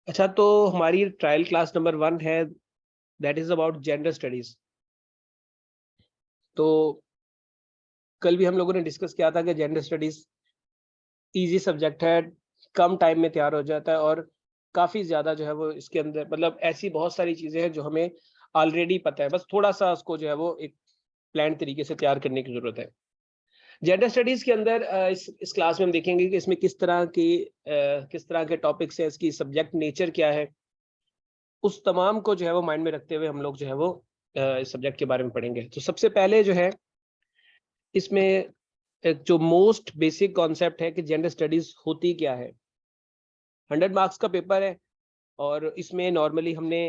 अच्छा, तो हमारी ट्रायल क्लास नंबर 1 है, that is about gender studies. तो कल भी हम लोगों ने डिस्कस किया था कि जेंडर स्टडीज इजी सब्जेक्ट है, कम टाइम में तैयार हो जाता है और काफ़ी ज़्यादा जो है वो इसके अंदर मतलब ऐसी बहुत सारी चीज़ें हैं जो हमें ऑलरेडी पता है, बस थोड़ा-सा उसको जो है वो एक प्लान तरीके से तैयार करने की ज़रूरत है। जेंडर स्टडीज़ के अंदर इस क्लास में हम देखेंगे कि इसमें किस तरह के टॉपिक्स हैं, इसकी सब्जेक्ट नेचर क्या है, उस तमाम को जो है वो माइंड में रखते हुए हम लोग जो है वो इस सब्जेक्ट के बारे में पढ़ेंगे। तो सबसे पहले जो है इसमें एक जो मोस्ट बेसिक कॉन्सेप्ट है कि जेंडर स्टडीज होती क्या है। 100 मार्क्स का पेपर है और इसमें नॉर्मली हमने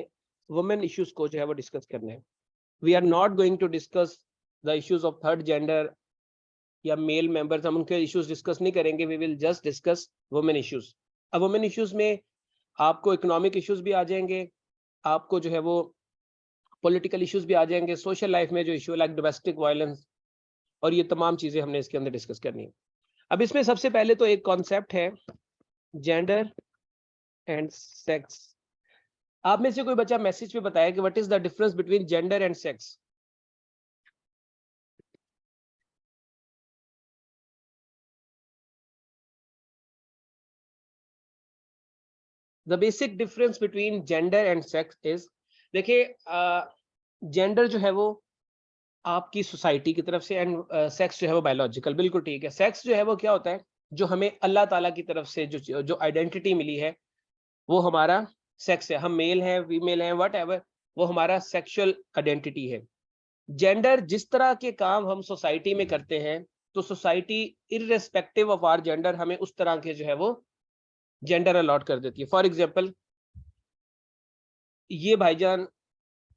वुमेन इश्यूज को जो है वो डिस्कस करना है। We are not going to discuss the issues of third gender या मेल मेंबर्स, हम उनके इश्यूज डिस्कस नहीं करेंगे। We will just discuss women issues. अब वुमेन इश्यूज में आपको इकोनॉमिक इश्यूज भी आ जाएंगे, आपको जो है वो पॉलिटिकल इश्यूज भी आ जाएंगे, सोशल लाइफ में जो इशू लाइक डोमेस्टिक वायलेंस, और ये तमाम चीजें हमने इसके अंदर डिस्कस करनी है। अब इसमें सबसे पहले तो एक कॉन्सेप्ट है जेंडर एंड सेक्स। आप में से कोई बच्चा मैसेज पे बताया कि what is the difference between gender and sex. The basic difference between gender and sex is, देखिए, जेंडर जो है वो आपकी सोसाइटी की तरफ से एंड सेक्स जो है वो बायोलॉजिकल, बिल्कुल ठीक है। सेक्स जो है वो क्या होता है, जो हमें अल्लाह ताला की तरफ से जो आइडेंटिटी मिली है वो हमारा सेक्स है। हम मेल हैं, फीमेल हैं, वट एवर, वो हमारा सेक्सुअल आइडेंटिटी है। जेंडर जिस तरह के काम हम सोसाइटी में करते हैं, तो society irrespective of our gender हमें उस तरह के जो है वो जेंडर अलॉट कर देती है। फॉर एग्जाम्पल, ये भाईजान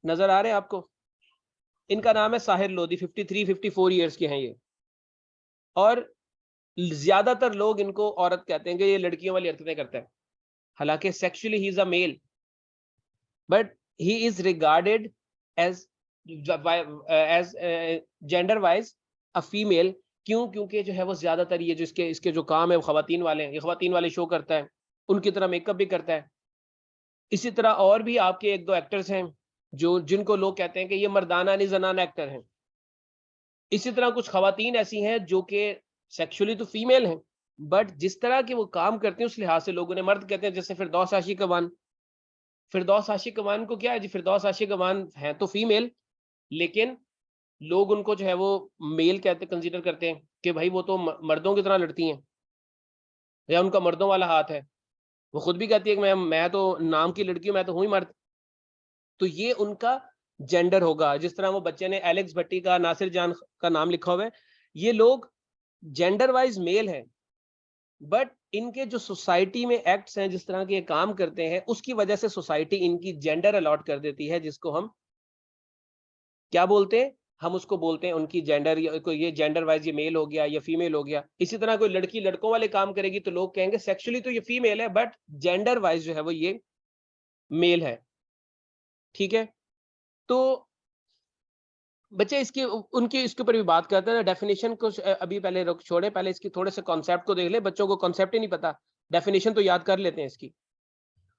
नजर आ रहे हैं आपको, इनका नाम है साहिर लोधी, 53-54 ईयर्स के हैं ये, और ज्यादातर लोग इनको औरत कहते हैं कि ये लड़कियों वाली हरकतें करता है। हालांकि sexually he is a male, but he is regarded as as gender wise a female. क्यों? क्योंकि जो है वो ज्यादातर ये जो इसके इसके जो काम है वो खवातीन वाले हैं, ये खवातीन वाले शो करता है, उनकी तरह मेकअप भी करता है। इसी तरह और भी आपके एक दो एक्टर्स हैं जो जिनको लोग कहते हैं कि ये मर्दाना नहीं जनाना एक्टर हैं। इसी तरह कुछ खवातीन ऐसी हैं जो कि सेक्सुअली तो फीमेल हैं, बट जिस तरह के वो काम करते हैं उस लिहाज से लोग उन्हें मर्द कहते हैं। जैसे फिरदौस आशिक अमान, फिरदौस आशिक अमान को क्या है जी, फिरदौस आशिक अमान है तो फीमेल, लेकिन लोग उनको जो है वो मेल कहते कंसीडर करते हैं कि भाई वो तो मर्दों की तरह लड़ती हैं या उनका मर्दों वाला हाथ है। वो खुद भी कहती है कि मैं तो नाम की लड़की हूँ, मैं तो हूँ ही मर्द। तो ये उनका जेंडर होगा। जिस तरह वो बच्चे ने एलेक्स भट्टी का, नासिर जान का नाम लिखा हुआ है, ये लोग जेंडर वाइज मेल हैं, बट इनके जो सोसाइटी में एक्ट्स हैं, जिस तरह के काम करते हैं, उसकी वजह से सोसाइटी इनकी जेंडर अलॉट कर देती है, जिसको हम क्या बोलते हैं, हम उसको बोलते हैं उनकी जेंडर, कोई ये जेंडर वाइज ये मेल हो गया या फीमेल हो गया। इसी तरह कोई लड़की लड़कों वाले काम करेगी तो लोग कहेंगे सेक्सुअली तो ये फीमेल है, बट जेंडर वाइज जो है वो ये मेल है। ठीक है, तो बच्चे इसकी उनकी इसके ऊपर भी बात करते हैं। डेफिनेशन को अभी पहले रुक छोड़े, पहले इसकी थोड़े से कॉन्सेप्ट को देख ले। बच्चों को कॉन्सेप्ट ही नहीं पता, डेफिनेशन तो याद कर लेते हैं इसकी।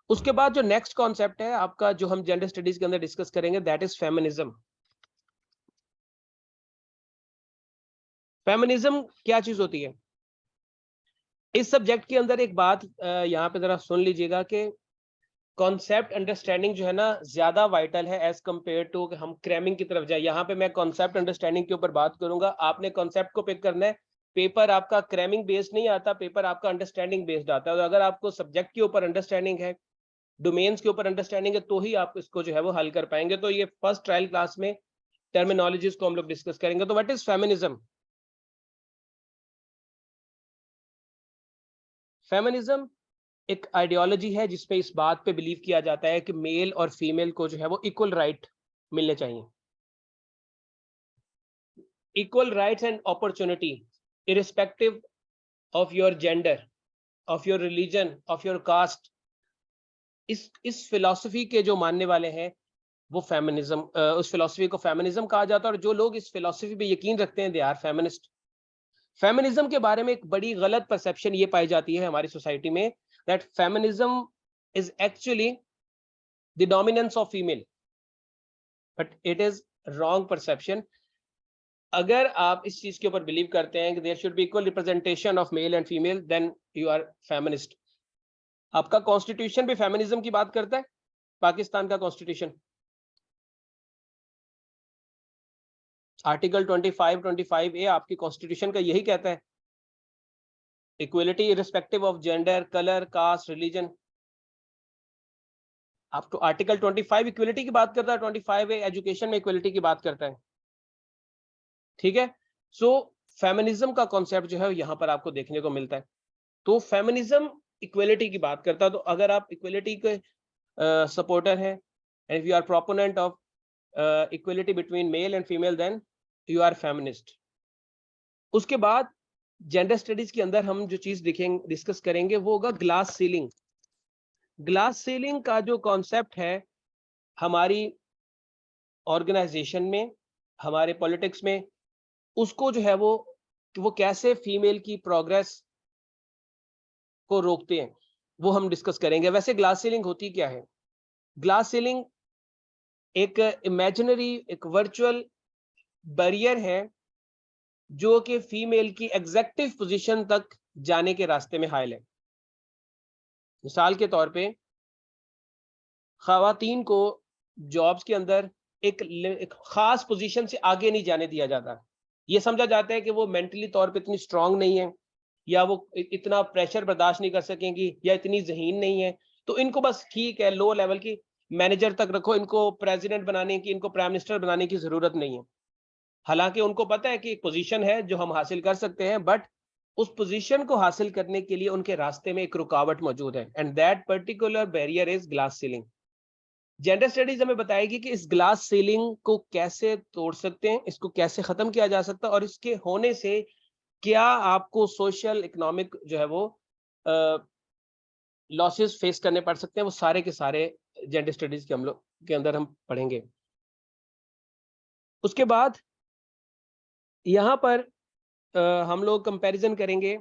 उसके बाद जो नेक्स्ट कॉन्सेप्ट है आपका, जो हम जेंडर स्टडीज के अंदर डिस्कस करेंगे, दैट इज फेमिनिज्म। फेमिनिज्म क्या चीज होती है? इस सब्जेक्ट के अंदर एक बात यहाँ पे जरा सुन लीजिएगा कि कॉन्सेप्ट अंडरस्टैंडिंग जो है ना ज्यादा वाइटल है एज कंपेयर टू हम क्रैमिंग की तरफ जाए। यहाँ पे मैं कॉन्सेप्ट अंडरस्टैंडिंग के ऊपर बात करूंगा, आपने कॉन्सेप्ट को पिक करना है। पेपर आपका क्रैमिंग बेस्ड नहीं आता, पेपर आपका अंडरस्टैंडिंग बेस्ड आता है। और अगर आपको सब्जेक्ट के ऊपर अंडरस्टैंडिंग है, डोमेन्स के ऊपर अंडरस्टैंडिंग है, तो ही आप इसको जो है वो हल कर पाएंगे। तो ये फर्स्ट ट्रायल क्लास में टर्मिनोलॉजीज को हम लोग डिस्कस करेंगे। तो व्हाट इज फेमिनिज्म? फेमिनिज्म एक आइडियोलॉजी है जिसपे इस बात पे बिलीव किया जाता है कि मेल और फीमेल को जो है वो इक्वल राइट मिलने चाहिए, equal rights and opportunity irrespective of your gender, of your religion, of your cast. इस फिलॉसफी के जो मानने वाले हैं वो फेमिनिज्म, उस फिलॉसफी को फेमिनिज्म कहा जाता है। और जो लोग इस फिलॉसफी पे यकीन रखते हैं, दे आर फेमिनिस्ट। फेमिनिज्म के बारे में एक बड़ी गलत परसेप्शन ये पाई जाती है हमारी सोसाइटी में, that feminism is actually the dominance of female, but it is wrong perception. अगर आप इस चीज के ऊपर बिलीव करते हैं कि there should be equal representation of male and female, then you are feminist. आपका कॉन्स्टिट्यूशन भी फेमिनिज्म की बात करता है, पाकिस्तान का कॉन्स्टिट्यूशन आर्टिकल 25 आपकी कॉन्स्टिट्यूशन का यही कहता है, equality irrespective of gender, colour, caste, religion. आप तो आर्टिकल 25 इक्वलिटी की बात करता है, 25 एजुकेशन में इक्वलिटी की बात करता है, ठीक है। सो फेमिनिज्म का कॉन्सेप्ट जो है यहाँ पर आपको देखने को मिलता है। तो फेमिनिज्म इक्वलिटी की बात करता है, तो अगर आप इक्वलिटी के सपोर्टर हैं, and you are proponent of equality between male and female, then you are feminist. उसके बाद जेंडर स्टडीज के अंदर हम जो चीज डिस्कस करेंगे वो होगा ग्लास सीलिंग। ग्लास सीलिंग का जो कॉन्सेप्ट है हमारी ऑर्गेनाइजेशन में, हमारे पॉलिटिक्स में, उसको जो है वो कैसे फीमेल की प्रोग्रेस को रोकते हैं, वो हम डिस्कस करेंगे। वैसे ग्लास सीलिंग होती क्या है? ग्लास सीलिंग एक इमेजिनरी, एक वर्चुअल बैरियर है जो कि फीमेल की एग्जेक्टिव पोजीशन तक जाने के रास्ते में हाइल है। मिसाल के तौर पे खवातीन को जॉब्स के अंदर एक खास पोजीशन से आगे नहीं जाने दिया जाता। ये समझा जाता है कि वो मेंटली तौर पे इतनी स्ट्रांग नहीं है, या वो इतना प्रेशर बर्दाश्त नहीं कर सकेंगी, या इतनी ज़हीन नहीं है, तो इनको बस ठीक है लो लेवल की मैनेजर तक रखो, इनको प्रेसिडेंट बनाने की, इनको प्राइम मिनिस्टर बनाने की जरूरत नहीं है। हालांकि उनको पता है कि एक पोजीशन है जो हम हासिल कर सकते हैं, बट उस पोजीशन को हासिल करने के लिए उनके रास्ते में एक रुकावट मौजूद है, and that particular barrier is glass ceiling. Gender studies हमें बताएगी कि इस ग्लास सीलिंग को कैसे तोड़ सकते हैं, इसको कैसे खत्म किया जा सकता है, और इसके होने से क्या आपको सोशल इकोनॉमिक जो है वो लॉसेस फेस करने पड़ सकते हैं, वो सारे के सारे जेंडर स्टडीज के हम लोग के अंदर हम पढ़ेंगे। उसके बाद यहाँ पर हम लोग कंपैरिजन करेंगे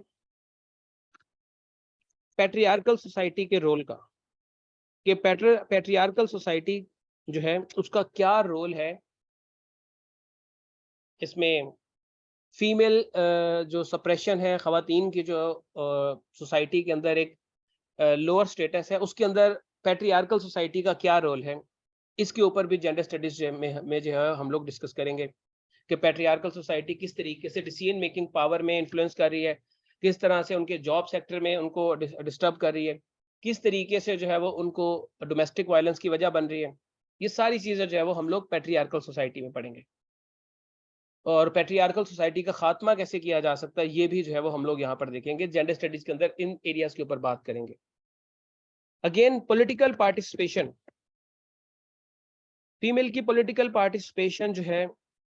पैट्रियार्कल सोसाइटी के रोल का, कि पैट्रियार्कल सोसाइटी जो है उसका क्या रोल है इसमें। फीमेल जो सप्रेशन है, खवातीन की जो सोसाइटी के अंदर एक लोअर स्टेटस है, उसके अंदर पैट्रियार्कल सोसाइटी का क्या रोल है, इसके ऊपर भी जेंडर स्टडीज में जो है हम लोग डिस्कस करेंगे कि पैट्रियार्कल सोसाइटी किस तरीके से डिसीजन मेकिंग पावर में इन्फ्लुएंस कर रही है, किस तरह से उनके जॉब सेक्टर में उनको डिस्टर्ब कर रही है, किस तरीके से जो है वो उनको डोमेस्टिक वायलेंस की वजह बन रही है। ये सारी चीज़ें जो है वो हम लोग पैट्रियार्कल सोसाइटी में पढ़ेंगे, और पैट्रियार्कल सोसाइटी का खात्मा कैसे किया जा सकता है ये भी जो है वो हम लोग यहाँ पर देखेंगे। जेंडर स्टडीज के अंदर इन एरियाज के ऊपर बात करेंगे। अगेन पॉलिटिकल पार्टिसिपेशन, फीमेल की पॉलिटिकल पार्टिसिपेशन जो है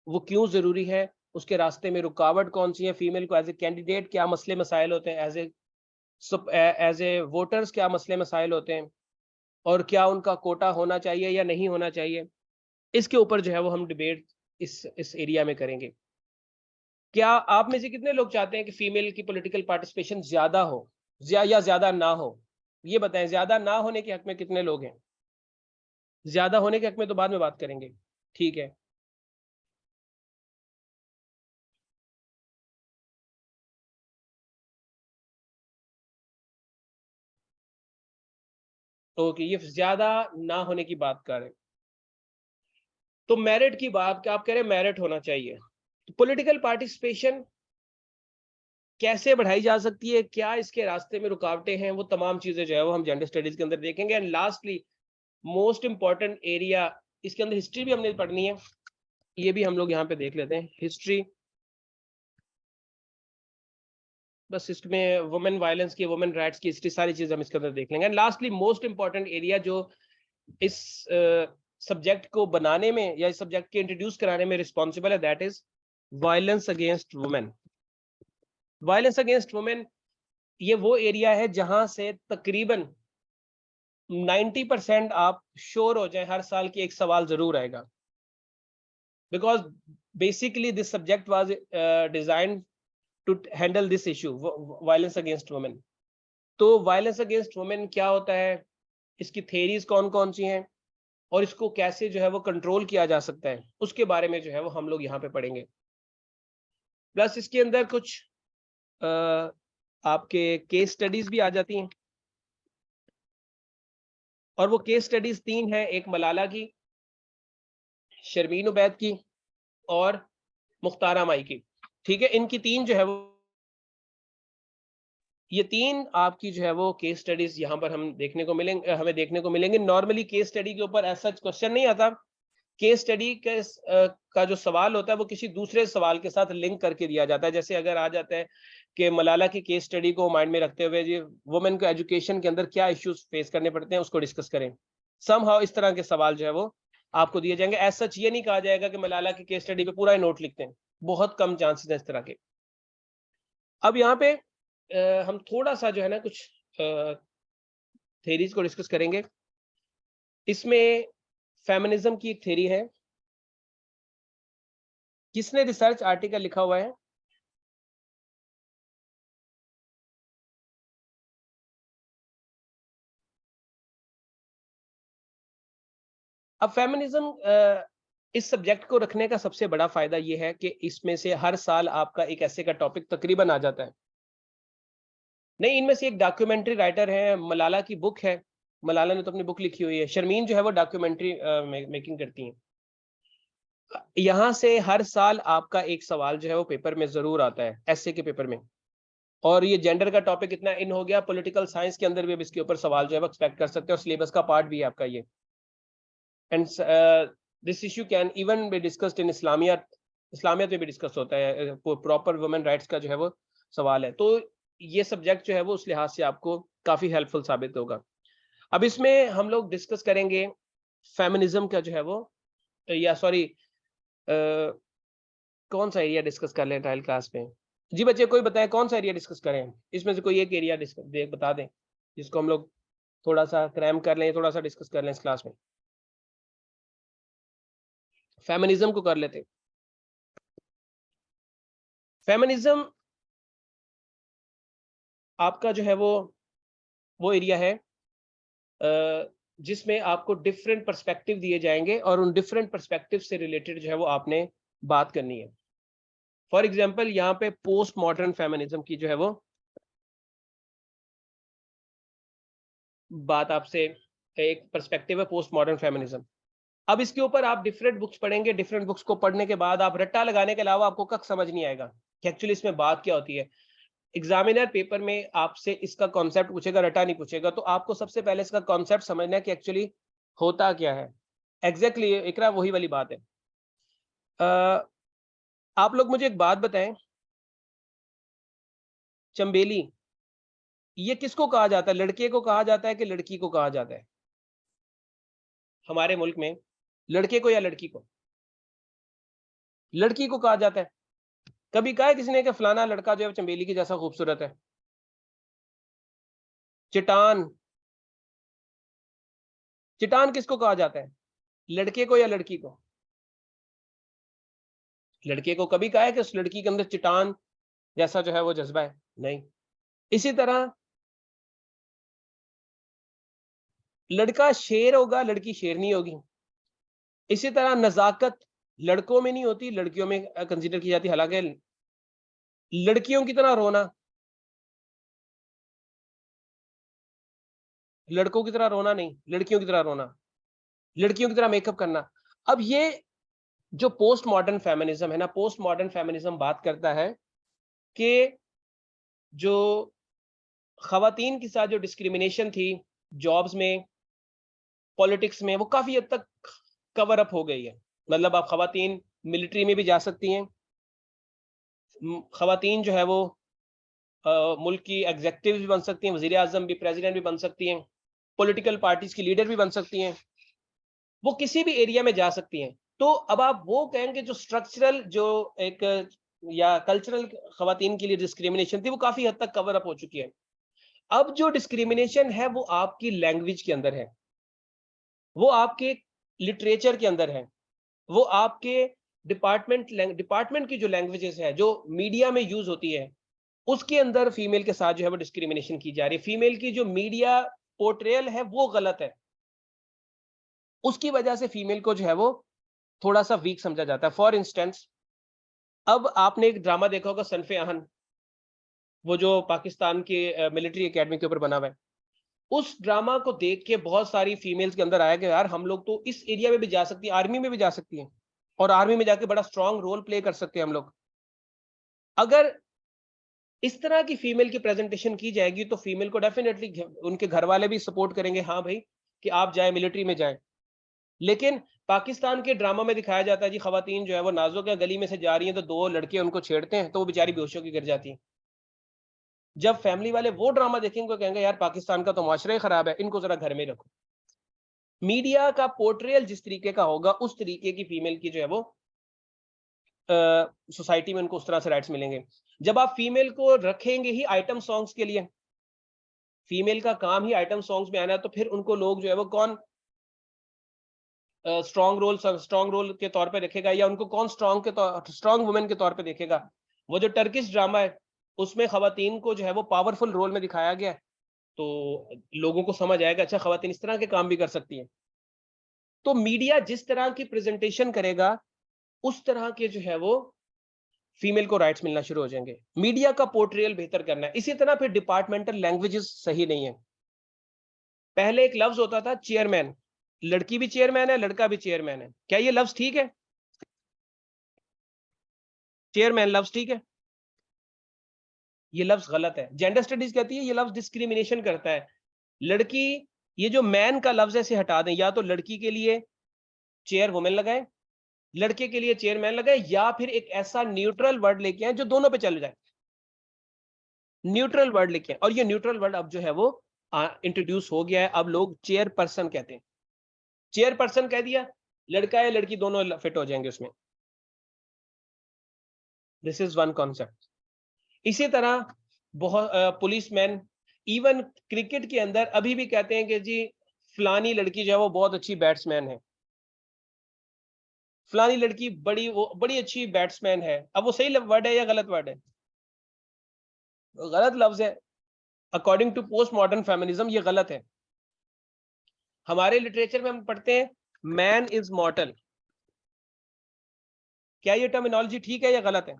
वो क्यों जरूरी है, उसके रास्ते में रुकावट कौन सी है, फीमेल को एज ए कैंडिडेट क्या मसले मसाइल होते हैं, एज ए वोटर्स क्या मसले मसाइल होते हैं, और क्या उनका कोटा होना चाहिए या नहीं होना चाहिए, इसके ऊपर जो है वो हम डिबेट इस एरिया में करेंगे। क्या आप में से कितने लोग चाहते हैं कि फीमेल की पॉलिटिकल पार्टिसिपेशन ज्यादा हो या ज्यादा ना हो? ये बताएं, ज्यादा ना होने के हक में कितने लोग हैं? ज्यादा होने के हक में तो बाद में बात करेंगे, ठीक है। ओके, ये ज्यादा ना होने की बात कर रहे हैं। तो मेरिट की बात, क्या आप कह रहे हैं मेरिट होना चाहिए, तो पॉलिटिकल पार्टिसिपेशन कैसे बढ़ाई जा सकती है, क्या इसके रास्ते में रुकावटें हैं, वो तमाम चीजें जो है वो हम जेंडर स्टडीज के अंदर देखेंगे। And lastly most important area, इसके अंदर हिस्ट्री भी हमने पढ़नी है, ये भी हम लोग यहाँ पे देख लेते हैं हिस्ट्री। बस इसमें वुमेन वायलेंस की, वुमेन राइट्स की हिस्ट्री, सारी चीज हम इसके अंदर देख लेंगे। And lastly most important area जो इस सब्जेक्ट को बनाने में या इस सब्जेक्ट के इंट्रोड्यूस कराने में रिस्पॉन्सिबल है, that is violence against women. Violence against women ये वो एरिया है जहां से तकरीबन 90% आप श्योर हो जाए हर साल की एक सवाल जरूर आएगा, because basically this subject was designed to handle this issue, violence against women. तो वायलेंस अगेंस्ट वुमेन क्या होता है, इसकी थेरीज कौन कौन सी हैं और इसको कैसे जो है वो कंट्रोल किया जा सकता है, उसके बारे में जो है वो हम लोग यहाँ पे पढ़ेंगे। प्लस इसके अंदर कुछ आपके केस स्टडीज भी आ जाती हैं, और वो केस स्टडीज 3 हैं, एक मलाला की, शर्मीन उबैद की और मुख्तारा माई की। ठीक है, इनकी 3 जो है वो, ये 3 आपकी जो है वो केस स्टडीज यहाँ पर हम देखने को मिलेंगे, हमें देखने को मिलेंगे। नॉर्मली केस स्टडी के ऊपर ऐसा क्वेश्चन नहीं आता। केस स्टडी का जो सवाल होता है वो किसी दूसरे सवाल के साथ लिंक करके दिया जाता है। जैसे अगर आ जाता है कि मलाला की केस स्टडी को माइंड में रखते हुए जी वुमेन को एजुकेशन के अंदर क्या इश्यूज फेस करने पड़ते हैं उसको डिस्कस करें, समहाउ इस तरह के सवाल जो है वो आपको दिए जाएंगे। एज सच ये नहीं कहा जाएगा कि मलाला की केस स्टडी पे पूरा नोट लिखते हैं, बहुत कम चांसेस हैं इस तरह के। अब यहाँ पे हम थोड़ा सा जो है ना कुछ थेरीज को डिस्कस करेंगे। इसमें फेमिनिज्म की एक थेरी है, किसने रिसर्च आर्टिकल लिखा हुआ है? अब फेमिनिज्म इस सब्जेक्ट को रखने का सबसे बड़ा फायदा यह है कि इसमें से हर साल आपका एक ऐसे का टॉपिक तकरीबन आ जाता है। नहीं, इनमें से एक डॉक्यूमेंट्री राइटर है, मलाला की बुक है, मलाला ने तो अपनी बुक लिखी हुई है, शर्मीन जो है वो डॉक्यूमेंट्री मेकिंग करती हैं। यहाँ से हर साल आपका एक सवाल जो है वो पेपर में जरूर आता है, ऐसे के पेपर में। और ये जेंडर का टॉपिक इतना इन हो गया, पॉलिटिकल साइंस के अंदर भी अब इसके ऊपर सवाल जो है वो एक्सपेक्ट कर सकते हैं, और सिलेबस का पार्ट भी है आपका ये। And this issue can even be discussed in Islamiat, Islamiat में भी डिस्कस होता है, प्रॉपर वुमेन राइट्स का जो है वो सवाल है। तो ये सब्जेक्ट जो है वो उस लिहाज से आपको काफी हेल्पफुल साबित होगा। अब इसमें हम लोग डिस्कस करेंगे फेमिनिज्म का जो है वो, या सॉरी कौन सा एरिया डिस्कस कर लें ट्रायल क्लास में? जी बच्चे कोई बताएं कौन सा एरिया डिस्कस करें, इसमें से कोई एक एरिया डिस्कस बता दें जिसको हम लोग थोड़ा सा क्रैम कर लें, थोड़ा सा डिस्कस कर लें इस क्लास में। फेमिनिज्म को कर लेते। फेमिनिज्म आपका जो है वो एरिया है जिसमें आपको डिफरेंट पर्सपेक्टिव दिए जाएंगे और उन डिफरेंट पर्सपेक्टिव से रिलेटेड जो है वो आपने बात करनी है। फॉर एग्जांपल यहाँ पे पोस्ट मॉडर्न फेमिनिज्म की जो है वो बात आपसे, एक पर्सपेक्टिव है पोस्ट मॉडर्न फेमिनिज्म। अब इसके ऊपर आप डिफरेंट बुक्स पढ़ेंगे, डिफरेंट बुक्स को पढ़ने के बाद आप रट्टा लगाने के अलावा आपको कख समझ नहीं आएगा कि एक्चुअली इसमें बात क्या होती है। एग्जामिनर पेपर में आपसे इसका कॉन्सेप्ट पूछेगा, रटा नहीं पूछेगा, तो आपको सबसे पहले इसका कॉन्सेप्ट समझना है कि एक्चुअली होता क्या है। एग्जैक्टली इकरा वही वाली बात है। आप लोग मुझे एक बात बताएं, चंबेली ये किसको कहा जाता है? लड़के को कहा जाता है कि लड़की को कहा जाता है हमारे मुल्क में? लड़के को या लड़की को? लड़की को कहा जाता है। कभी कहा है किसी ने कि फलाना लड़का जो है चंबेली की जैसा खूबसूरत है? चट्टान, चट्टान किसको कहा जाता है? लड़के को या लड़की को? लड़के को। कभी कहा है कि उस लड़की के अंदर चट्टान जैसा जो है वो जज्बा है? नहीं। इसी तरह लड़का शेर होगा, लड़की शेरनी होगी। इसी तरह नजाकत लड़कों में नहीं होती, लड़कियों में कंसीडर की जाती है। हालांकि लड़कियों की तरह रोना, लड़कों की तरह रोना नहीं, लड़कियों की तरह रोना, लड़कियों की तरह मेकअप करना। अब ये जो पोस्ट मॉडर्न फेमिनिज्म है ना, पोस्ट मॉडर्न फेमिनिज्म बात करता है कि जो खवातीन के साथ जो डिस्क्रिमिनेशन थी जॉब्स में, पॉलिटिक्स में, वो काफी हद तक कवर अप हो गई है। मतलब आप खवातीन मिलिट्री में भी जा सकती हैं, खवातीन जो है वो मुल्क की एग्जेक्टिव भी बन सकती हैं, वजीर आजम भी, प्रेसिडेंट भी बन सकती हैं, पॉलिटिकल पार्टीज की लीडर भी बन सकती हैं, वो किसी भी एरिया में जा सकती हैं। तो अब आप वो कहेंगे जो स्ट्रक्चरल जो एक या कल्चरल खवातीन के लिए डिस्क्रिमिनेशन थी वो काफी हद तक कवर अप हो चुकी है। अब जो डिस्क्रिमिनेशन है वो आपकी लैंग्वेज के अंदर है, वो आपके लिटरेचर के अंदर है, वो आपके डिपार्टमेंट की जो लैंग्वेजेस है जो मीडिया में यूज होती है उसके अंदर फीमेल के साथ जो है वो डिस्क्रिमिनेशन की जा रही है। फीमेल की जो मीडिया पोर्ट्रेयल है वो गलत है, उसकी वजह से फीमेल को जो है वो थोड़ा सा वीक समझा जाता है। फॉर इंस्टेंस, अब आपने एक ड्रामा देखा होगा सनफे आहन, वो जो पाकिस्तान के मिलिट्री एकेडमी के ऊपर बना हुआ है। उस ड्रामा को देख के बहुत सारी फीमेल्स के अंदर आया कि यार हम लोग तो इस एरिया में भी जा सकती हैं, आर्मी में भी जा सकती हैं, और आर्मी में जाके बड़ा स्ट्रांग रोल प्ले कर सकते हैं हम लोग। अगर इस तरह की फीमेल की प्रेजेंटेशन की जाएगी तो फीमेल को डेफिनेटली उनके घर वाले भी सपोर्ट करेंगे, हाँ भाई कि आप जाए, मिलिट्री में जाए। लेकिन पाकिस्तान के ड्रामा में दिखाया जाता है जी, खवातीन जो है वो नाजुक है, गली में से जा रही हैं तो दो लड़के उनको छेड़ते हैं तो वो बेचारी बेहोश होकर गिर जाती हैं। जब फैमिली वाले वो ड्रामा देखेंगे तो कहेंगे यार पाकिस्तान का तो माशरा ही खराब है, इनको जरा घर में रखो। मीडिया का पोर्ट्रेयल जिस तरीके का होगा उस तरीके की फीमेल की जो है वो सोसाइटी में उनको उस तरह से राइट्स मिलेंगे। जब आप फीमेल को रखेंगे ही आइटम सॉन्ग्स के लिए, फीमेल का काम ही आइटम सॉन्ग्स में आना है, तो फिर उनको लोग जो है वो कौन स्ट्रॉन्ग रोल के तौर पे रखेगा, या उनको कौन स्ट्रॉन्ग वुमेन के तौर पे देखेगा। वो जो टर्किश ड्रामा है उसमें खवातीन को जो है वो पावरफुल रोल में दिखाया गया है, तो लोगों को समझ आएगा अच्छा खवातीन इस तरह के काम भी कर सकती हैं। तो मीडिया जिस तरह की प्रेजेंटेशन करेगा उस तरह के जो है वो फीमेल को राइट्स मिलना शुरू हो जाएंगे। मीडिया का पोर्ट्रेयल बेहतर करना है। इसी तरह फिर डिपार्टमेंटल लैंग्वेजेस सही नहीं है। पहले एक लफ्ज होता था चेयरमैन, लड़की भी चेयरमैन है, लड़का भी चेयरमैन है, क्या ये लफ्ज ठीक है? चेयरमैन लफ्ज ठीक है? ये लफ्ज गलत है। जेंडर स्टडीज कहती है ये लफ्ज डिस्क्रिमिनेशन करता है। लड़की, ये जो मैन का लफ्ज है इसे हटा दें, या तो लड़की के लिए चेयर वुमेन लगाए, लड़के के लिए चेयरमैन लगाए, या फिर एक ऐसा न्यूट्रल वर्ड लेके आए जो दोनों पे चल जाए। न्यूट्रल वर्ड लेके आए, और ये न्यूट्रल वर्ड अब जो है वो इंट्रोड्यूस हो गया है। अब लोग चेयर पर्सन कहते हैं। चेयर पर्सन कह दिया, लड़का है लड़की दोनों फिट हो जाएंगे उसमें। This is one concept. इसी तरह बहुत पुलिसमैन, इवन क्रिकेट के अंदर अभी भी कहते हैं कि जी फलानी लड़की जो है वो बहुत अच्छी बैट्समैन है, फलानी लड़की बड़ी अच्छी बैट्समैन है। अब वो सही वर्ड है या गलत वर्ड है? गलत लफ्ज है। According to post modern feminism ये गलत है। हमारे लिटरेचर में हम पढ़ते हैं मैन इज मॉर्टल। क्या ये टर्मिनोलॉजी ठीक है या गलत है?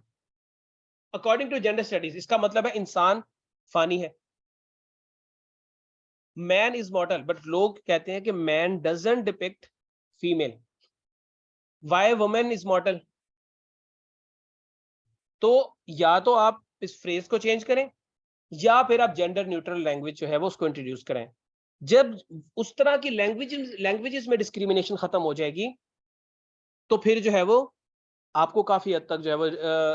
अकॉर्डिंग टू जेंडर स्टडीज इसका मतलब है इंसान फानी है, मैन इज मॉर्टल। बट लोग कहते हैं कि man doesn't depict female, Y women is मॉर्टल। तो या तो आप इस फ्रेज को चेंज करें, या फिर आप जेंडर न्यूट्रल लैंग्वेज जो है वो उसको इंट्रोड्यूस करें। जब उस तरह की लैंग्वेजेस में डिस्क्रिमिनेशन खत्म हो जाएगी तो फिर जो है वो आपको काफी हद तक जो है वो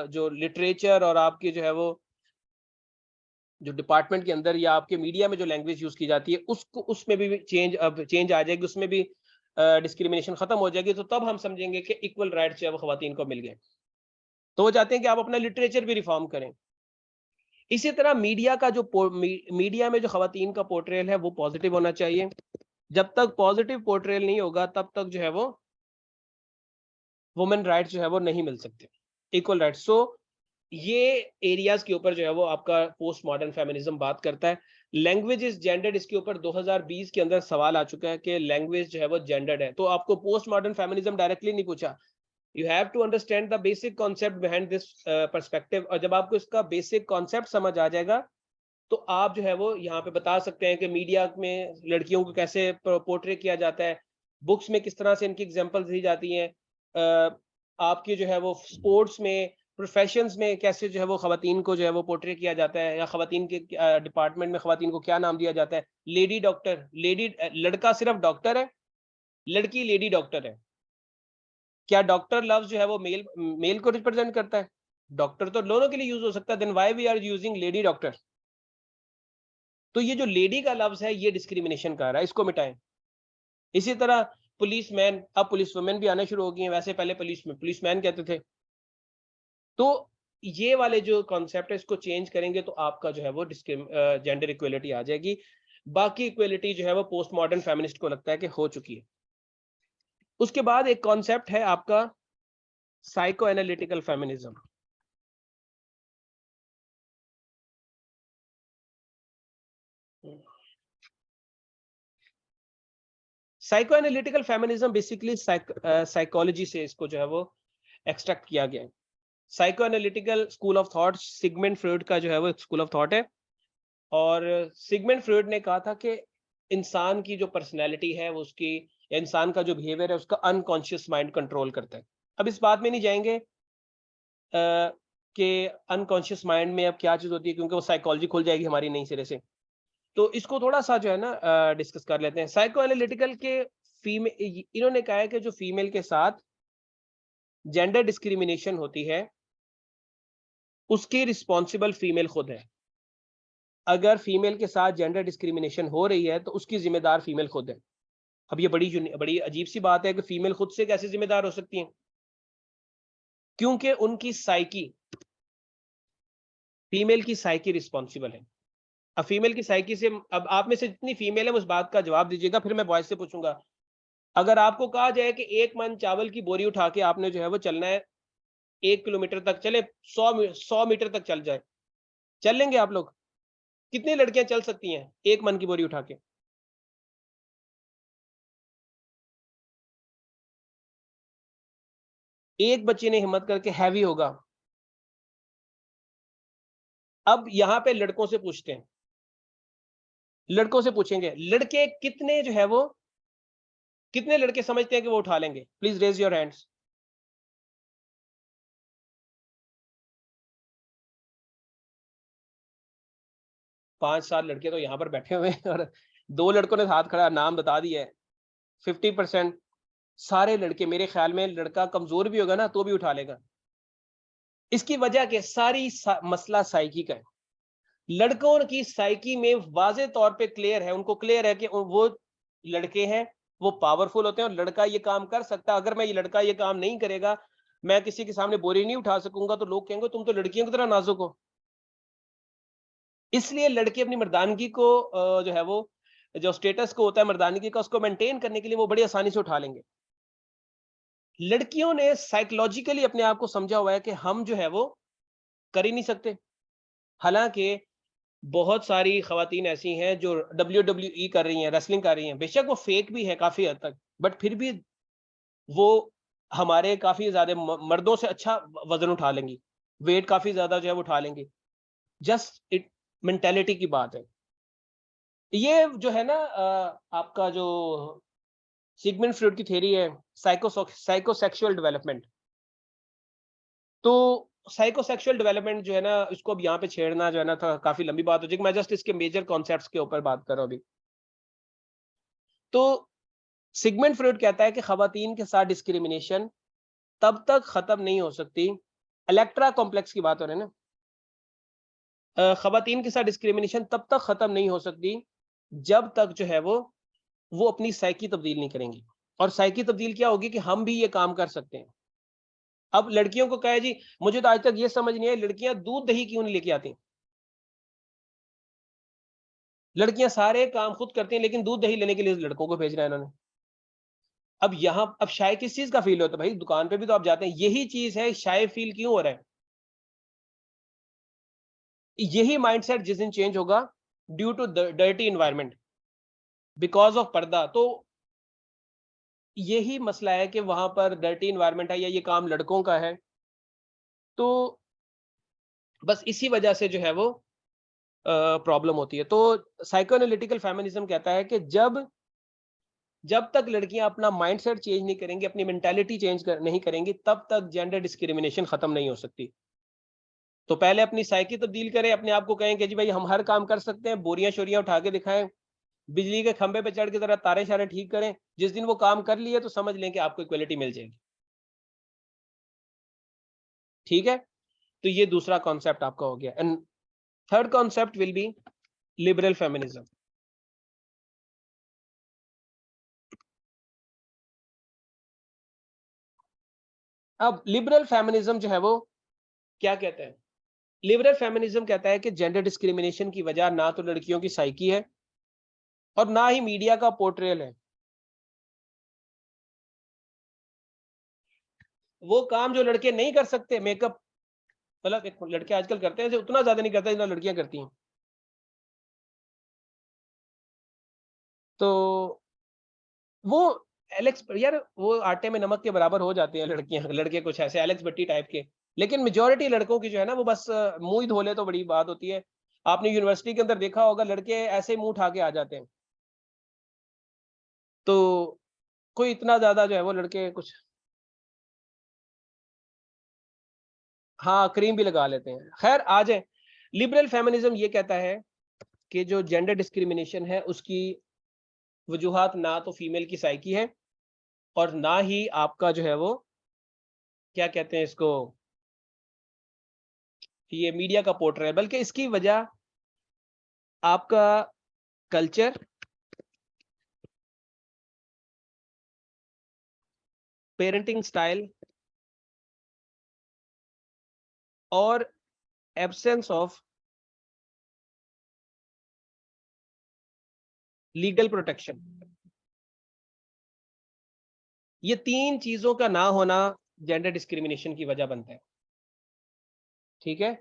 जो लिटरेचर और आपकी जो है वो जो डिपार्टमेंट के अंदर या आपके मीडिया में जो लैंग्वेज यूज की जाती है उसको, उसमें भी चेंज आ जाएगी, उसमें भी डिस्क्रिमिनेशन खत्म हो जाएगी। तो तब हम समझेंगे कि इक्वल राइट्स जो है वो खवातीन को मिल गए। तो वो चाहते हैं कि आप अपना लिटरेचर भी रिफॉर्म करें। इसी तरह मीडिया का जो मीडिया में जो खवातीन का पोर्ट्रेयल है वो पॉजिटिव होना चाहिए। जब तक पॉजिटिव पोर्ट्रेयल नहीं होगा तब तक जो है वो वुमेन राइट्स जो है वो नहीं मिल सकते, इक्वल राइट्स। सो ये एरियाज के ऊपर जो है वो आपका पोस्ट मॉडर्न फेमिनिज्म बात करता है। लैंग्वेज इज जेंडर्ड, इसके ऊपर 2020 के अंदर सवाल आ चुका है कि लैंग्वेज जो है वो जेंडर्ड है। तो आपको पोस्ट मॉडर्न फेमिनिज्म डायरेक्टली नहीं पूछा, you have to understand the basic concept behind this perspective. और जब आपको इसका बेसिक कॉन्सेप्ट समझ आ जाएगा तो आप जो है वो यहाँ पे बता सकते हैं कि मीडिया में लड़कियों को कैसे पोर्ट्रे किया जाता है, बुक्स में किस तरह से इनकी एग्जांपल दी जाती हैं, आपकी जो है वो स्पोर्ट्स में, प्रोफेशंस में कैसे जो है वो खवातीन को जो है वो पोर्ट्रे किया जाता है, या खवातीन के डिपार्टमेंट में खवातीन को क्या नाम दिया जाता है। लेडी डॉक्टर, लड़का सिर्फ डॉक्टर है, लड़की लेडी डॉक्टर है। क्या डॉक्टर लफ्ज जो है वो मेल को रिप्रेजेंट करता है? डॉक्टर तो दोनों के लिए यूज हो सकता है, then why we are using lady doctor? तो ये जो लेडी का लफ्ज है ये डिस्क्रिमिनेशन कर रहा है, इसको मिटाएं। इसी तरह पुलिसमैन, अब पुलिस वुमेन भी आने शुरू हो गई हैं, वैसे पहले पुलिसमैन कहते थे। तो ये वाले जो कॉन्सेप्ट है इसको चेंज करेंगे तो आपका जो है वो जेंडर इक्वलिटी आ जाएगी। बाकी इक्वलिटी जो है वो पोस्ट मॉडर्न फेमिनिस्ट को लगता है कि हो चुकी है। उसके बाद एक कॉन्सेप्ट है आपका psycho analytical feminism. Psycho analytical feminism basically psychology से इसको जो है वो एक्सट्रैक्ट किया गया है। Psycho analytical school of thought Sigmund Freud का जो है वो स्कूल ऑफ थॉट है, और सिगमंड फ्रॉइड ने कहा था कि इंसान की जो पर्सनैलिटी है वो उसकी, या इंसान का जो बिहेवियर है उसका अनकॉन्शियस माइंड कंट्रोल करता है। अब इस बात में नहीं जाएंगे कि अनकॉन्शियस माइंड में अब क्या चीज़ होती है, क्योंकि वो साइकोलॉजी खुल जाएगी हमारी नई सिरे से। तो इसको थोड़ा सा जो है ना डिस्कस कर लेते हैं। साइको एनालिटिकल के फीमेल, इन्होंने कहा है कि जो फीमेल के साथ जेंडर डिस्क्रिमिनेशन होती है उसकी रिस्पॉन्सिबल फीमेल खुद है। अगर फीमेल के साथ जेंडर डिस्क्रिमिनेशन हो रही है तो उसकी जिम्मेदार फीमेल खुद है। अब ये बड़ी अजीब सी बात है कि फीमेल खुद से कैसे जिम्मेदार हो सकती हैं, क्योंकि उनकी साइकी, फीमेल की साइकी रिस्पॉन्सिबल है। अब फीमेल की साइकी से, अब आप में से जितनी फीमेल है उस बात का जवाब दीजिएगा, फिर मैं बॉयज से पूछूंगा। अगर आपको कहा जाए कि 1 मन चावल की बोरी उठा के आपने जो है वो चलना है, 1 किलोमीटर तक चले, 100 मीटर तक चल जाए, चल लेंगे आप लोग? कितनी लड़कियां चल सकती हैं 1 मन की बोरी उठा के? एक बच्चे ने हिम्मत करके, हैवी होगा। अब यहां पे लड़कों से पूछते हैं, लड़कों से पूछेंगे, लड़के कितने जो है वो, कितने लड़के समझते हैं कि वो उठा लेंगे? Please raise your hands. 5-7 लड़के तो यहाँ पर बैठे हुए हैं, और 2 लड़कों ने हाथ खड़ा नाम बता दिया है। 50% सारे लड़के, मेरे ख्याल में लड़का कमजोर भी होगा ना तो भी उठा लेगा। इसकी वजह के मसला साइकी का है। लड़कों की साइकी में वाजे तौर पे क्लियर है, उनको क्लियर है कि वो लड़के हैं, वो पावरफुल होते हैं, और लड़का ये काम कर सकता है। अगर मैं ये लड़का ये काम नहीं करेगा, मैं किसी के सामने बोरी नहीं उठा सकूंगा, तो लोग कहेंगे तुम तो लड़कियों की तरह नाजुक हो। इसलिए लड़के अपनी मर्दानगी को जो है वो, जो स्टेटस को होता है मर्दानगी का, उसको मेंटेन करने के लिए वो बड़ी आसानी से उठा लेंगे। लड़कियों ने साइकोलॉजिकली अपने आप को समझा हुआ है कि हम जो है वो कर ही नहीं सकते। हालांकि बहुत सारी खवातीन ऐसी हैं जो WWE कर रही हैं, रेसलिंग कर रही हैं, बेशक वो फेक भी है काफी हद तक, बट फिर भी वो हमारे काफी ज्यादा मर्दों से अच्छा वजन उठा लेंगी, वेट काफी ज्यादा जो है वो उठा लेंगी। जस्ट इट मेंटेलिटी की बात है। ये जो है ना आपका जो सिगमंड फ्रॉइड की थ्योरी है, साइकोसेक्सुअल डेवलपमेंट। तो साइकोसेक्सुअल डेवलपमेंट जो है ना, इसको अब यहाँ पे छेड़ना जो है ना था काफी लंबी बात हो जाएगी। मैं जस्ट इसके मेजर कॉन्सेप्ट्स के ऊपर बात कर रहा हूँ अभी। तो सिगमंड फ्रॉइड कहता है कि खवातीन के साथ डिस्क्रिमिनेशन तब तक खत्म नहीं हो सकती, इलेक्ट्रा कॉम्प्लेक्स की बात हो रही है ना, खवातीन के साथ डिस्क्रिमिनेशन तब तक खत्म नहीं हो सकती जब तक जो है वो अपनी साइकी तब्दील नहीं करेंगी। और साइकी तब्दील क्या होगी कि हम भी ये काम कर सकते हैं। अब लड़कियों को कहे जी, मुझे तो आज तक ये समझ नहीं आई लड़कियां दूध दही क्यों नहीं लेके आती। लड़कियां सारे काम खुद करती हैं, लेकिन दूध दही लेने के लिए लड़कों को भेज रहे हैं इन्होंने। अब यहाँ अब शाय किस चीज का फील होता है भाई? दुकान पे भी तो आप जाते हैं, यही चीज है, शाय फील क्यों हो रहा है? यही माइंडसेट जिस दिन चेंज होगा, due to dirty environment, because of पर्दा, तो यही मसला है कि वहां पर डर्टी इन्वायरमेंट है, या ये काम लड़कों का है। तो बस इसी वजह से जो है वो प्रॉब्लम होती है। तो साइको एनालिटिकल फेमिनिज्म कहता है कि जब जब तक लड़कियां अपना माइंडसेट चेंज नहीं करेंगी, अपनी मेंटालिटी नहीं करेंगी, तब तक जेंडर डिस्क्रिमिनेशन खत्म नहीं हो सकती। तो पहले अपनी साइकी तब्दील करें, अपने आप को कहें कि जी भाई हम हर काम कर सकते हैं, बोरियां शोरियां उठा के दिखाएं, बिजली के खंभे पे चढ़ के जरा तारे शारे ठीक करें। जिस दिन वो काम कर लिए तो समझ लें कि आपको इक्वलिटी मिल जाएगी। ठीक है, तो ये दूसरा कॉन्सेप्ट आपका हो गया। And third concept will be liberal feminism. अब लिबरल फेमिनिज्म जो है वो क्या कहता है? लिबरल फेमिनिज्म कहता है कि जेंडर डिस्क्रिमिनेशन की वजह ना तो लड़कियों की साइकी है, और ना ही मीडिया का पोर्ट्रेयल है। वो काम जो लड़के नहीं कर सकते, मेकअप, मतलब लड़के आजकल करते हैं, उतना ज्यादा नहीं करते जितना लड़कियां करती हैं। तो वो एलेक्स यार, वो आटे में नमक के बराबर हो जाते हैं लड़कियां, लड़के कुछ ऐसे एलेक्स भट्टी टाइप के। लेकिन मेजोरिटी लड़कों की जो है ना, वो बस मुंह ही धो ले तो बड़ी बात होती है। आपने यूनिवर्सिटी के अंदर देखा होगा, लड़के ऐसे मुंह उठा के आ जाते हैं। तो कोई इतना ज्यादा जो है वो लड़के कुछ, हाँ क्रीम भी लगा लेते हैं। खैर आ जाए, लिबरल फेमिनिज्म ये कहता है कि जो जेंडर डिस्क्रिमिनेशन है उसकी वजूहात ना तो फीमेल की साइकी है, और ना ही आपका जो है वो, क्या कहते हैं इसको, ये मीडिया का पोर्ट्रेल, बल्कि इसकी वजह आपका कल्चर, पेरेंटिंग स्टाइल और एब्सेंस ऑफ लीगल प्रोटेक्शन, ये 3 चीजों का ना होना जेंडर डिस्क्रिमिनेशन की वजह बनता है। ठीक है?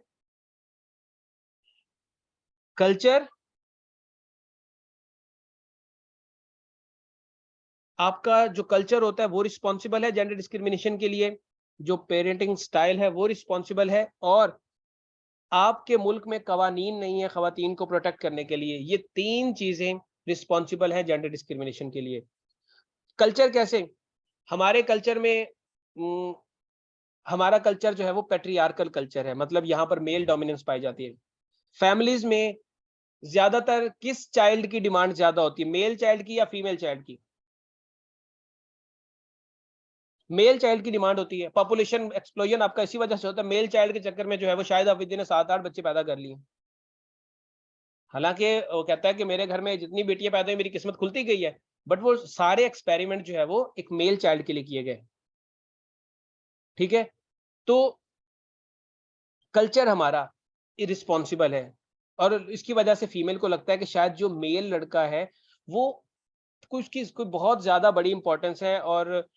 कल्चर, आपका जो कल्चर होता है वो रिस्पॉन्सिबल है जेंडर डिस्क्रिमिनेशन के लिए, जो पेरेंटिंग स्टाइल है वो रिस्पॉन्सिबल है, और आपके मुल्क में कवानीन नहीं है खवातीन को प्रोटेक्ट करने के लिए, ये 3 चीजें रिस्पॉन्सिबल है जेंडर डिस्क्रिमिनेशन के लिए। कल्चर कैसे? हमारे कल्चर में हमारा कल्चर जो है वो पैट्रियार्कल कल्चर है, मतलब यहाँ पर मेल डोमिनेंस पाई जाती है। फैमिलीज में ज्यादातर किस चाइल्ड की डिमांड ज्यादा होती है, मेल चाइल्ड की या फीमेल चाइल्ड की? मेल चाइल्ड की डिमांड होती है। पॉपुलेशन एक्सप्लोजन आपका इसी वजह से होता है, मेल चाइल्ड के चक्कर में जो है वो शायद अफरीदी ने 7-8 बच्चे पैदा कर लिए। हालांकि वो कहता है कि मेरे घर में जितनी बेटियां पैदा हुई मेरी किस्मत खुलती गई है, बट वो सारे एक्सपेरिमेंट जो है वो एक मेल चाइल्ड के लिए किए गए। ठीक है? तो कल्चर हमारा इरिस्पॉन्सिबल है, और इसकी वजह से फीमेल को लगता है कि शायद जो मेल लड़का है वो कुछ की कोई बहुत ज्यादा बड़ी इंपॉर्टेंस है, और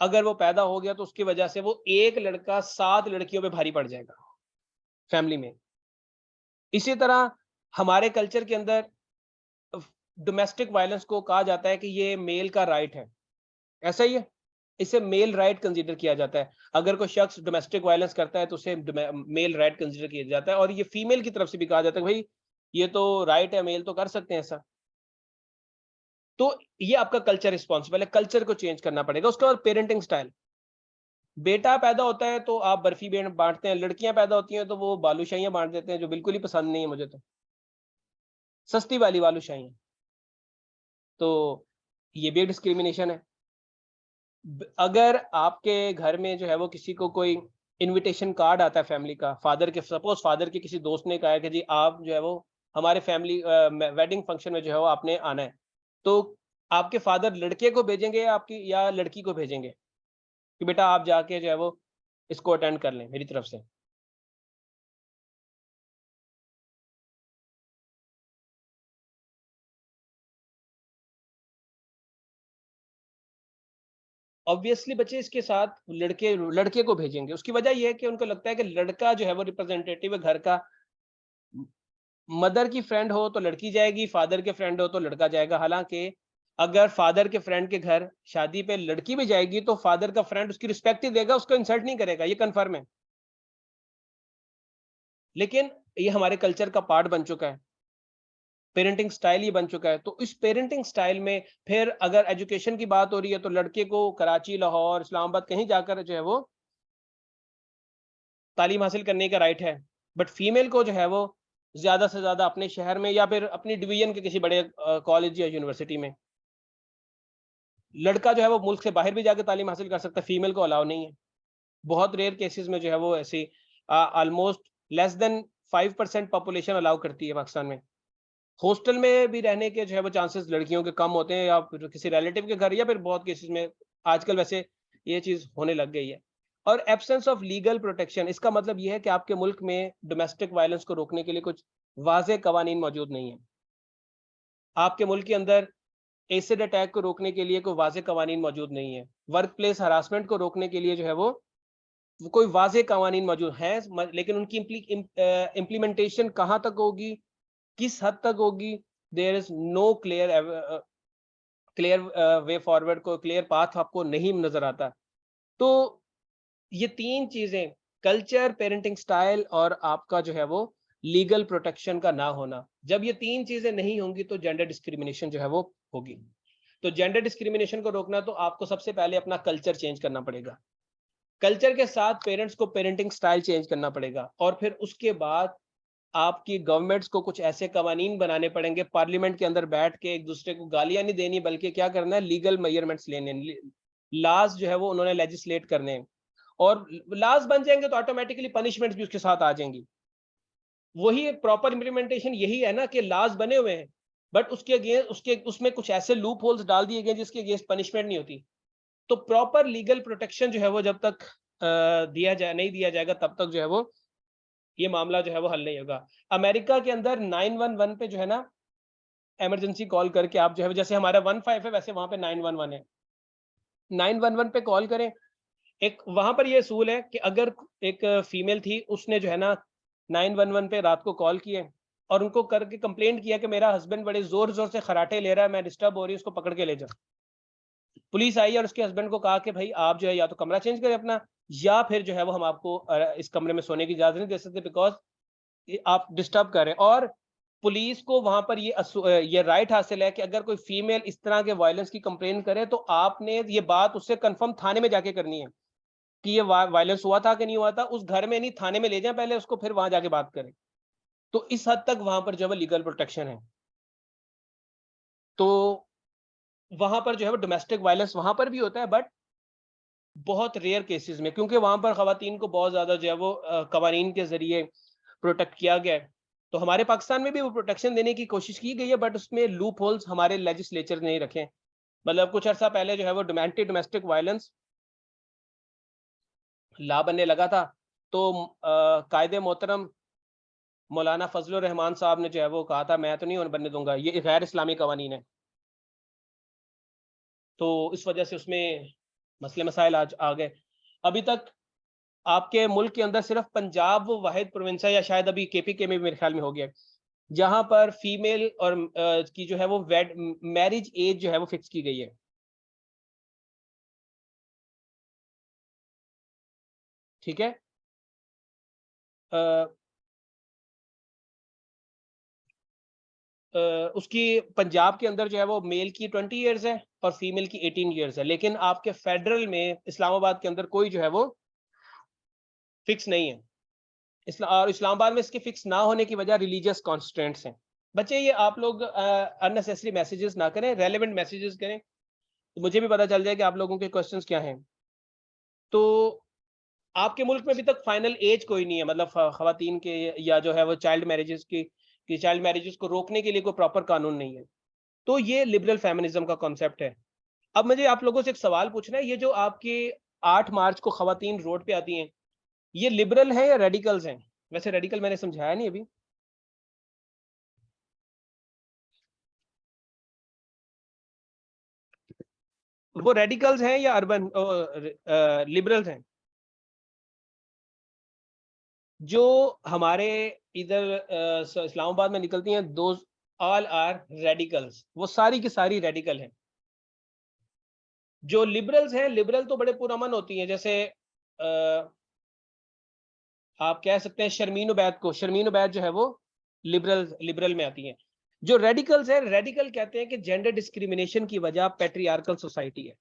अगर वो पैदा हो गया तो उसकी वजह से वो एक लड़का 7 लड़कियों पे भारी पड़ जाएगा फैमिली में। इसी तरह हमारे कल्चर के अंदर डोमेस्टिक वायलेंस को कहा जाता है कि ये मेल का राइट है। ऐसा ही है, इसे मेल राइट कंसीडर किया जाता है। अगर कोई शख्स डोमेस्टिक वायलेंस करता है तो उसे मेल राइट कंसीडर किया जाता है, और ये फीमेल की तरफ से भी कहा जाता है भाई ये तो राइट है, मेल तो कर सकते हैं ऐसा। तो ये आपका कल्चर रिस्पॉन्सिबल है, कल्चर को चेंज करना पड़ेगा। उसके बाद पेरेंटिंग स्टाइल, बेटा पैदा होता है तो आप बर्फी बांटते हैं, लड़कियां पैदा होती हैं तो वो बालूशाहियां बांट देते हैं, जो बिल्कुल ही पसंद नहीं है मुझे तो, सस्ती वाली बालूशाहियां। तो ये भी डिस्क्रिमिनेशन है। अगर आपके घर में जो है वो किसी को कोई इनविटेशन कार्ड आता है फैमिली का, फादर के, सपोज फादर के किसी दोस्त ने कहा है कि जी आप जो है वो हमारे फैमिली वेडिंग फंक्शन में जो है वो आपने आना है, तो आपके फादर लड़के को भेजेंगे या आपकी या लड़की को भेजेंगे कि बेटा आप जाके जो है वो इसको अटेंड कर लें मेरी तरफ से? ऑब्वियसली बच्चे इसके साथ लड़के लड़के को भेजेंगे। उसकी वजह ये है कि उनको लगता है कि लड़का जो है वो रिप्रेजेंटेटिव है घर का। मदर की फ्रेंड हो तो लड़की जाएगी, फादर के फ्रेंड हो तो लड़का जाएगा। हालांकि अगर फादर के फ्रेंड के घर शादी पे लड़की भी जाएगी तो फादर का फ्रेंड उसकी रिस्पेक्ट ही देगा, उसको इंसल्ट नहीं करेगा, ये कंफर्म है। लेकिन ये हमारे कल्चर का पार्ट बन चुका है, पेरेंटिंग स्टाइल ही बन चुका है। तो इस पेरेंटिंग स्टाइल में फिर अगर एजुकेशन की बात हो रही है तो लड़के को कराची, लाहौर, इस्लामाबाद कहीं जाकर जो है वो तालीम हासिल करने का राइट है, बट फीमेल को जो है वो ज्यादा से ज्यादा अपने शहर में या फिर अपनी डिवीजन के किसी बड़े कॉलेज या यूनिवर्सिटी में। लड़का जो है वो मुल्क से बाहर भी जाकर तालीम हासिल कर सकता है, फीमेल को अलाउ नहीं है। बहुत रेयर केसेस में जो है वो ऐसी almost less than 5% population allow करती है पाकिस्तान में। हॉस्टल में भी रहने के जो है वो चांसेस लड़कियों के कम होते हैं, या फिर किसी रिलेटिव के घर, या फिर बहुत केसेस में आजकल वैसे ये चीज होने लग गई है। और एब्सेंस ऑफ लीगल प्रोटेक्शन, इसका मतलब ये है कि आपके मुल्क में डोमेस्टिक वायलेंस को रोकने के लिए कुछ वाज़ेह कवानीन मौजूद नहीं है। आपके मुल्क के अंदर एसिड अटैक को रोकने के लिए कोई वाज़ेह कवानीन मौजूद नहीं है। वर्क प्लेस हरासमेंट को रोकने के लिए जो है वो कोई वाज़ेह कवानीन मौजूद हैं, लेकिन उनकी इम्प्लीमेंटेशन कहाँ तक होगी, किस हद तक होगी, there is no clear clear way forward, को क्लियर पाथ आपको नहीं नजर आता। तो ये 3 चीजें, कल्चर, पेरेंटिंग स्टाइल और आपका जो है वो लीगल प्रोटेक्शन का ना होना, जब ये 3 चीजें नहीं होंगी तो जेंडर डिस्क्रिमिनेशन जो है वो होगी। तो जेंडर डिस्क्रिमिनेशन को रोकना तो आपको सबसे पहले अपना कल्चर चेंज करना पड़ेगा। कल्चर के साथ पेरेंट्स को पेरेंटिंग स्टाइल चेंज करना पड़ेगा, और फिर उसके बाद आपकी गवर्नमेंट्स को कुछ ऐसे कवानीन बनाने पड़ेंगे, पार्लियामेंट के अंदर बैठ के एक दूसरे को गालियां नहीं देनी, बल्कि क्या करना है, लीगल मेजरमेंट्स लेने, लॉज जो है वो उन्होंने लेजिस्लेट करने हैं, और लॉज बन जाएंगे तो ऑटोमेटिकली पनिशमेंट्स भी उसके साथ आ जाएंगी। वही प्रॉपर इम्प्लीमेंटेशन यही है ना, कि लॉज बने हुए हैं बट उसके अगेंस्ट, उसमें कुछ ऐसे लूप होल्स डाल दिए गए जिसके अगेंस्ट पनिशमेंट नहीं होती। तो प्रॉपर लीगल प्रोटेक्शन जो है वो जब तक नहीं दिया जाएगा, तब तक जो है वो ये मामला जो है वो हल नहीं होगा। अमेरिका के अंदर 911 पे जो है ना, इमरजेंसी कॉल करके आप जो है, जैसे हमारा 15 है वैसे वहां पे 911 है, 911 पे कॉल करें। एक वहां पर ये असूल है कि अगर एक फीमेल थी, उसने जो है ना 911 पे रात को कॉल किए और उनको करके कंप्लेंट किया कि मेरा हस्बैंड बड़े जोर जोर से खराटे ले रहा है, मैं डिस्टर्ब हो रही हूँ, उसको पकड़ के ले जा। पुलिस आई और उसके हस्बैंड को कहा कि भाई आप जो है या तो कमरा चेंज करें अपना, या फिर जो है वो हम आपको इस कमरे में सोने की इजाजत नहीं दे सकते, बिकॉज आप डिस्टर्ब कर रहे हैं। और पुलिस को वहां पर ये राइट हासिल है कि अगर कोई फीमेल इस तरह के वायलेंस की कंप्लेन करे तो आपने ये बात उससे कंफर्म थाने में जाके करनी है कि ये वायलेंस हुआ था कि नहीं हुआ था। उस घर में नहीं, थाने में ले जाए पहले उसको, फिर वहां जाके बात करें। तो इस हद तक वहां पर जो है लीगल प्रोटेक्शन है। तो वहां पर जो है डोमेस्टिक वायलेंस वहां पर भी होता है, बट बहुत रेयर केसेस में, क्योंकि वहां पर खवातीन को बहुत ज्यादा जो है वो कवानीन के जरिए प्रोटेक्ट किया गया है। तो हमारे पाकिस्तान में भी वो प्रोटेक्शन देने की कोशिश की गई है, बट उसमें लूप होल्स हमारे लेजिस्लेचर ने नहीं रखे। मतलब कुछ अर्सा पहले जो है वो एंटी डोमेस्टिक वायलेंस ला बनने लगा था, तो कायदे मोहतरम मौलाना फजलुर रहमान साहब ने जो है वो कहा था, मैं तो नहीं होने बनने दूंगा, ये गैर इस्लामी कवानीन है। तो इस वजह से उसमें मसले मसाइल आज आ गए। अभी तक आपके मुल्क के अंदर सिर्फ पंजाब वो वाहिद प्रोविंस है, या शायद अभी केपीके में भी मेरे ख्याल में हो गया, जहां पर फीमेल और की जो है वो मैरिज एज जो है वो फिक्स की गई है। ठीक है। आ, उसकी पंजाब के अंदर जो है वो मेल की 20 ईयर्स है और फीमेल की 18 ईयर्स है, लेकिन आपके फेडरल में इस्लामाबाद के अंदर कोई जो है वो फिक्स नहीं है। और इस्लामाबाद में इसके फिक्स ना होने की वजह रिलीजियस कॉन्स्टेंट्स हैं। बच्चे ये आप लोग अननेसेसरी मैसेजेस ना करें, रेलेवेंट मैसेजेस करें, तो मुझे भी पता चल जाए कि आप लोगों के क्वेश्चंस क्या हैं। तो आपके मुल्क में अभी तक फाइनल एज कोई नहीं है, मतलब खवातीन के या जो है वो चाइल्ड मैरिजेस की चाइल्ड मैरिजेस को रोकने के लिए कोई प्रॉपर कानून नहीं है। तो ये लिबरल फेमिनिज्म का कॉन्सेप्ट है। अब मुझे आप लोगों से एक सवाल पूछना है, ये जो आपके 8 मार्च को खवातीन रोड पे आती हैं, ये लिबरल है या रेडिकल्स हैं? वैसे रेडिकल मैंने समझाया नहीं अभी। वो रेडिकल्स हैं या अर्बन लिबरल्स हैं? जो हमारे इधर इस्लामाबाद में निकलती हैं, दो ऑल आर रेडिकल्स, वो सारी की सारी रेडिकल हैं। जो लिबरल्स हैं, लिबरल तो बड़े पुरअमन होती हैं, जैसे आप कह सकते हैं शर्मीन उबैद को, शर्मीन उबैद जो है वो लिबरल में आती हैं। जो रेडिकल्स हैं, रेडिकल कहते हैं कि जेंडर डिस्क्रिमिनेशन की वजह पैट्रियार्कल सोसाइटी है,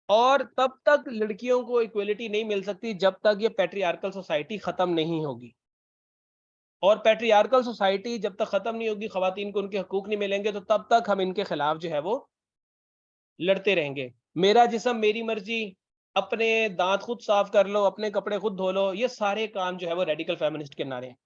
और तब तक लड़कियों को इक्वलिटी नहीं मिल सकती जब तक ये पैट्रियार्कल सोसाइटी खत्म नहीं होगी। और पैट्रियार्कल सोसाइटी जब तक खत्म नहीं होगी, खवातीन को उनके हकूक नहीं मिलेंगे, तो तब तक हम इनके खिलाफ जो है वो लड़ते रहेंगे। मेरा जिस्म मेरी मर्जी, अपने दांत खुद साफ कर लो, अपने कपड़े खुद धो लो, ये सारे काम जो है वो रेडिकल फेमिनिस्ट के नारे हैं।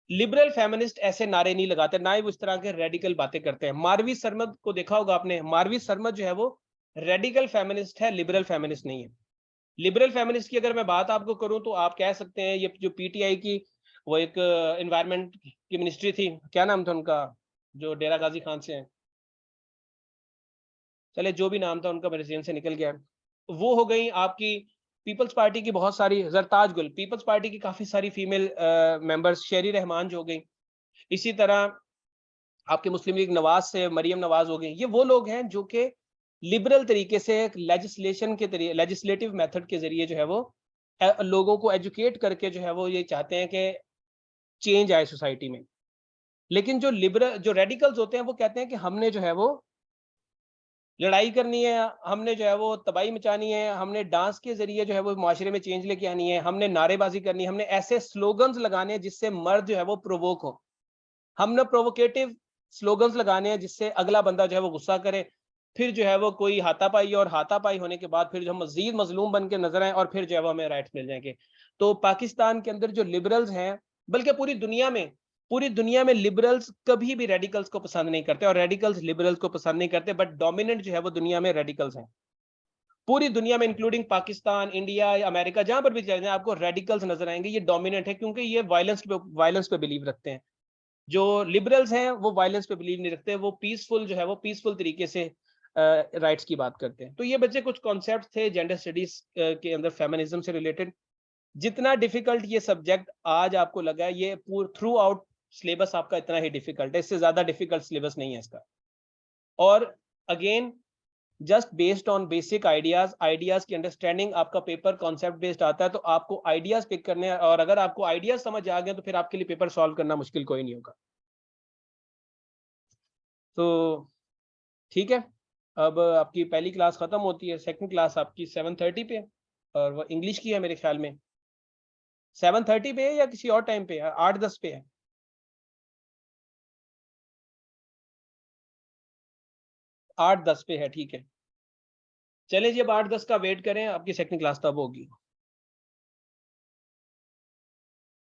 लिबरल फेमिनिस्ट ऐसे नारे नहीं लगाते, ना ही वो इस तरह के रेडिकल बातें करते हैं। मारवी सरमद को देखा होगा आपने, मारवी सरमद जो है वो रेडिकल फेमिनिस्ट है, लिबरल फेमिनिस्ट नहीं है। लिबरल फेमिनिस्ट की अगर मैं बात आपको करूं तो आप कह सकते हैं ये जो पीटीआई की वो एक एनवायरनमेंट की मिनिस्ट्री थी, क्या नाम था उनका, जो डेरा गाजी खान से हैं, चले जो भी नाम था उनका मेरे जेहन से निकल गया, वो हो गई आपकी। पीपल्स पार्टी की बहुत सारी, जरताज गुल, पीपल्स पार्टी की काफी सारी फीमेल मेंबर्स, शेरी रहमान जो हो गई, इसी तरह आपके मुस्लिम लीग नवाज से मरियम नवाज हो गई, ये वो लोग हैं जो कि लिबरल तरीके से एक लेजिस्लेशन के तरीके लेजिस्लेटिव मेथड के जरिए जो है वो लोगों को एजुकेट करके जो है वो ये चाहते हैं कि चेंज आए सोसाइटी में। लेकिन जो लिबरल जो रेडिकल्स होते हैं वो कहते हैं कि हमने जो है वो लड़ाई करनी है, हमने जो है वो तबाही मचानी है, हमने डांस के ज़रिए जो है वो माशरे में चेंज लेके आनी है, हमने नारेबाज़ी करनी है, हमने ऐसे स्लोगन्स लगाने हैं जिससे मर्द जो है वो प्रोवोक हो। हमने प्रोवोकेटिव स्लोगन्स लगाने हैं जिससे अगला बंदा जो है वो गुस्सा करे, फिर जो है वो कोई हाथापाई, और हाथापाई होने के बाद फिर जो हम मज़ीद मज़लूम बन के नज़र आएँ और फिर जो है वो हमें राइट्स मिल जाएँगे। तो पाकिस्तान के अंदर जो लिबरल्स हैं, बल्कि पूरी दुनिया में लिबरल्स कभी भी रेडिकल्स को पसंद नहीं करते और रेडिकल्स लिबरल्स को पसंद नहीं करते, बट डोमिनेंट जो है वो दुनिया में रेडिकल्स हैं। पूरी दुनिया में इंक्लूडिंग पाकिस्तान, इंडिया या अमेरिका, जहाँ पर भी चले जाएँ आपको रेडिकल्स नज़र आएँगे, ये डोमिनेंट है क्योंकि ये वायलेंस पे बिलीव रखते हैं। जो लिबरल्स हैं वो वायलेंस पे बिलीव नहीं रखते, वो पीसफुल जो है वो पीसफुल तरीके से राइट्स की बात करते हैं। तो ये बच्चे कुछ कॉन्सेप्ट थे जेंडर स्टडीज के अंदर फेमिनिज्म से रिलेटेड। जितना डिफिकल्ट ये सब्जेक्ट आज आपको लगा है, ये थ्रू आउट सिलेबस आपका इतना ही डिफिकल्ट है, इससे ज्यादा डिफिकल्ट सिलेबस नहीं है इसका। और again just based on basic ideas की अंडरस्टैंडिंग आपका पेपर कॉन्सेप्ट बेस्ड आता है, तो आपको आइडियाज पिक करने हैं, और अगर आपको आइडियाज समझ आ गए तो फिर आपके लिए पेपर सॉल्व करना मुश्किल कोई नहीं होगा। तो ठीक है, अब आपकी पहली क्लास खत्म होती है, सेकंड क्लास आपकी 7:30 पे है, और वो इंग्लिश की है मेरे ख्याल में। 7:30 पे है या किसी और टाइम पे है? 8:10 पे है? 8:10 पे है, ठीक है। चलें जी, अब 8:10 का वेट करें, आपकी सेकंड क्लास तब होगी।